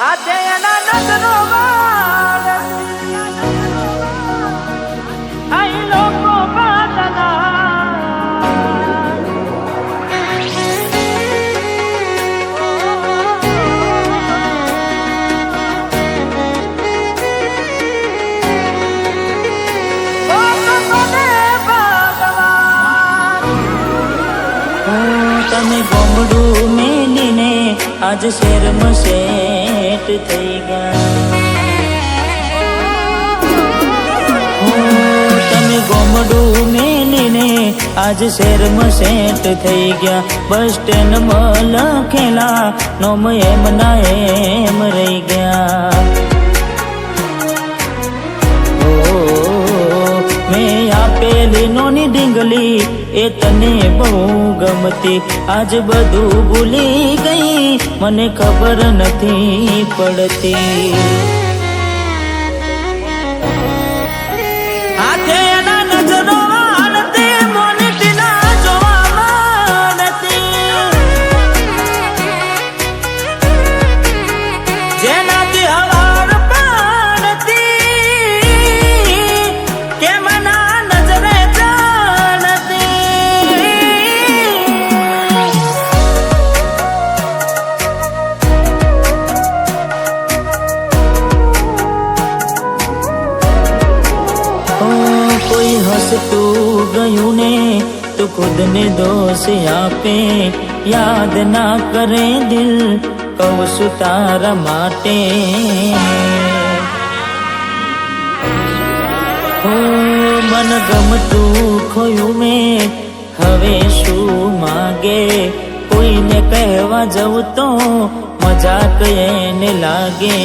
આજે એના નજરો આઈ લોકો તમે ગોમડું મેલીને આજ શેરમાં સેટ થઈ ગયા. તમે ગોમડું મેલીને આજ શેરમાં સેટ થઈ ગયા. બસ સ્ટેન્ડમાં લખેલા નોમ એમ ના એમ રહી ગયા. મેં આપેલી નોની ડીંગલી એ તને બહુ ગમતી. આજ બધું ભૂલી ગઈ, મને ખબર નથી પડતી. આજે એના નજરો આનતી મોની ના જોવા નથી. જેનાથી હવાર પાડતી કે મના નજરે કોઈ હસતું ગયું ને તો ખુદને દોષ આપે. યાદ ના કરે દિલ, કહું છું તારા માટે. મન ગમતું ખોયું મેં, હવે શું માગે. કોઈને કહેવા જવું તો મજાક એને લાગે.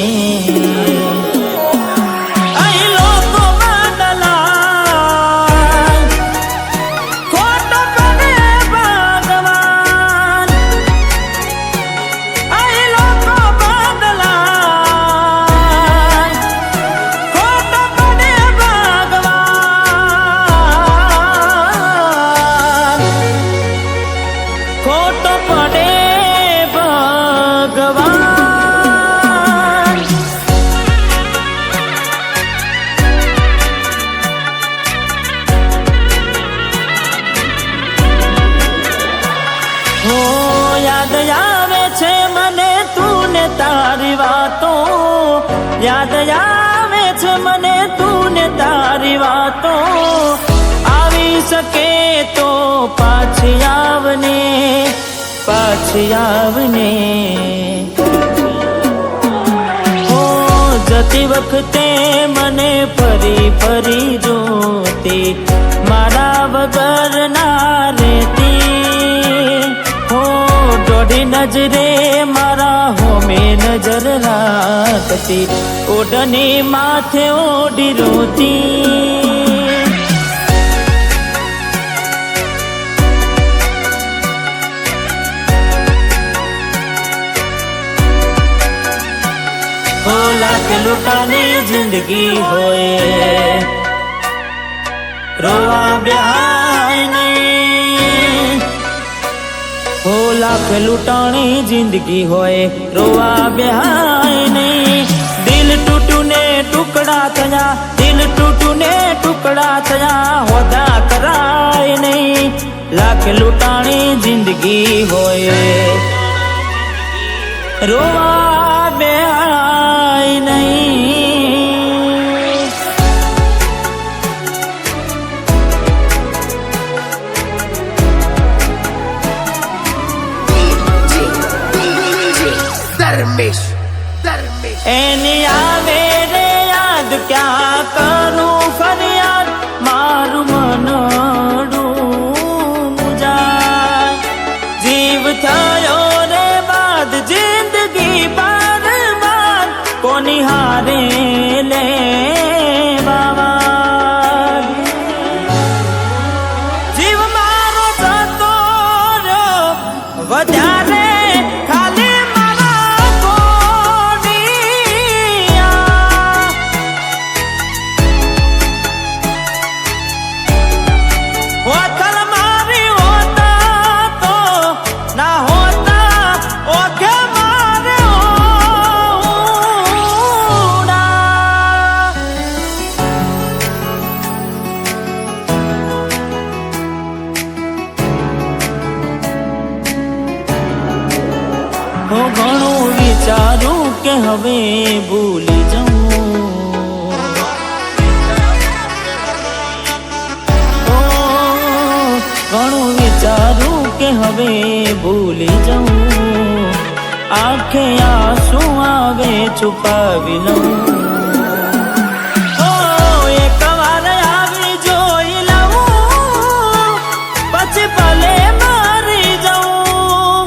યાદ આવે છે મને તું ને તારી વાતો. યાદ આવે છે મને તું ને તારી વાતો. આવી શકે તો પાછી આવને, પાછી આવને. જતી વખતે મને ફરી ફરી જોતી, મારા વગર ના રહેતી. દોઢી નજરે મારા હોમે નજર રાખતી. ઓઢની માથે ઓઢી રોતી. લાખ લૂંટાની જિંદગી હોય, રોવા બ્યાય નહીં. લાખ લૂંટાણી જિંદગી હોય, રોવા બ્યાય નહીં. દિલ તૂટું ને ટુકડા થયા, દિલ તૂટું ને ટુકડા થયા. હોદા કરાય નહીં. લાખ લૂંટાણી જિંદગી હોય, રોવા બ્યાય નહીં. એની આવે રે યાદ, ક્યાં કરું ફરિયાદ. મારું મનડું મુજાય. જીવ થયો રે બાદ, જિંદગી બાર કોની હારે લે બાવા. જીવ મારો જતો રહ્યો વધારે હો ઘણું વિચારું કે હવે ભૂલી જાઉં, ઘણું વિચારું કે હવે ભૂલી જાઉં, આંખે આંસુ આવે છુપાવી લઉં. એક વાર આવી જોઈ લઉં પછી ભલે મારી જાઉં.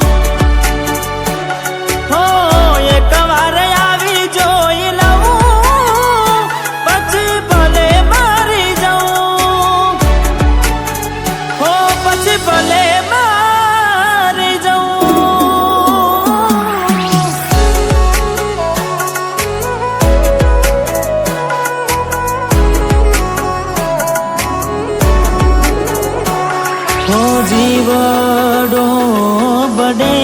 એક વાર આવી જોઈ લઉં પછી ભલે મારી જાઉં, પછી ભલે મારી જાઉં. જીવડો બડે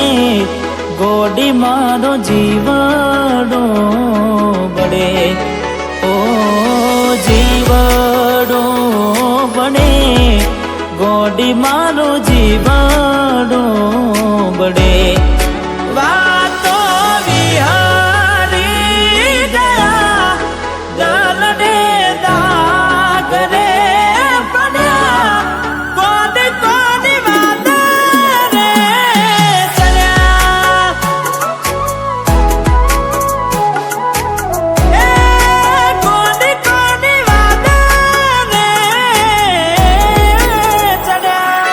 ગોડી મારો જીવડો બડે, ઓ જીવડો બડે ગોડી મારો જીવડો બડે. વાતો વિહારી ગયા દલડે દાગ રે પડ્યા, કોની કોની વાત રે ચડ્યા, કોની કોની વાત રે ચડ્યા.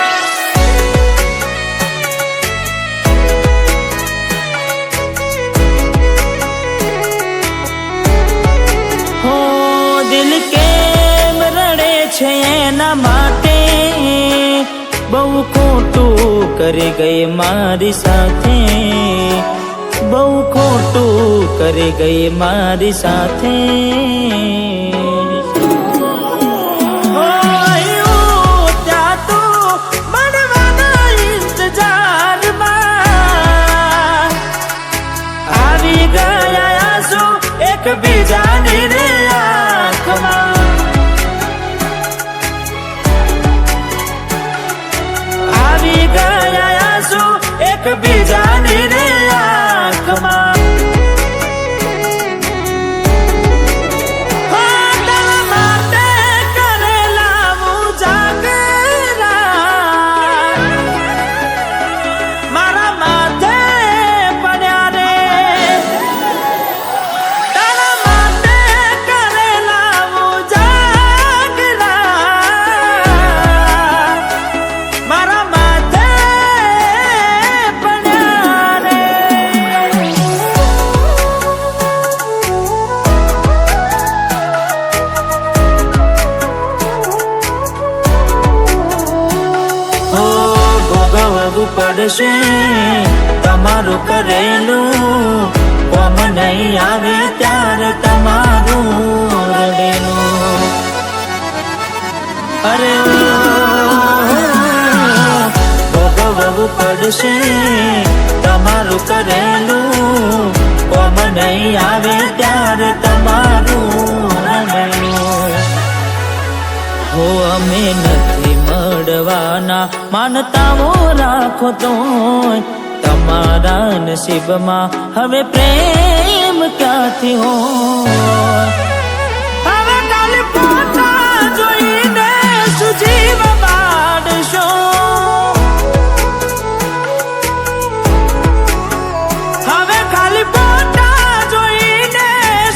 હો દિલ કેમ રડે છે એના માટે, બહુ ખોટું કરી ગઈ મારી સાથે, બહુ ખોટું કરી ગઈ મારી સાથે. ત્યાં તું મળવાના ઇંતજારમાં આવી ગયા આંસુ એકબીજાની રે આંખમાં, આવી ગયા આંસુ એકબીજાની રે આંખમાં. તારા માટે કરેલા ઉજાગરા મારા માથે પડ્યા રે, તારા માટે કરેલા ઉજાગરા મારા માથે પડ્યા રે. ભોગવવું પડશે તમારું કરેલું, કોમ નહીં આવે ત્યારે તમારું રડેલું. અરે ભોગવવું પડશે તમારું કરેલું, કોમ નહીં આવે ત્યારે તમારું રડેલું. હો અમે નથી મળવાના માનતાઓ રાખો તોય, તમારા નસીબમાં હવે પ્રેમ ક્યાંથી હોય. હવે કાલે પોતા જોઈને સુજીવ બાળશો, હવે ખાલી પોતા જોઈને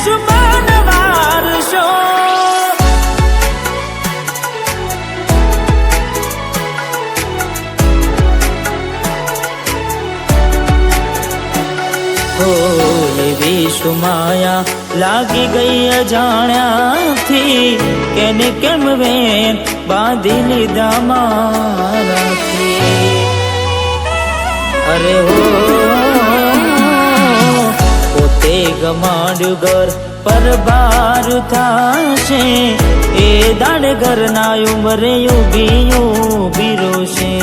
સુમન વારશો. એવી સુમાયા લાગી ગઈ અજાણ્યાથી, કેને કેમ વેન બાંધી લીધા મારાથી. અરે હો પોતે ગમાડ્યું ઘર પર બાર થાશે, એ દાડે ઘરના ઉંમરે ઉભી રોશે.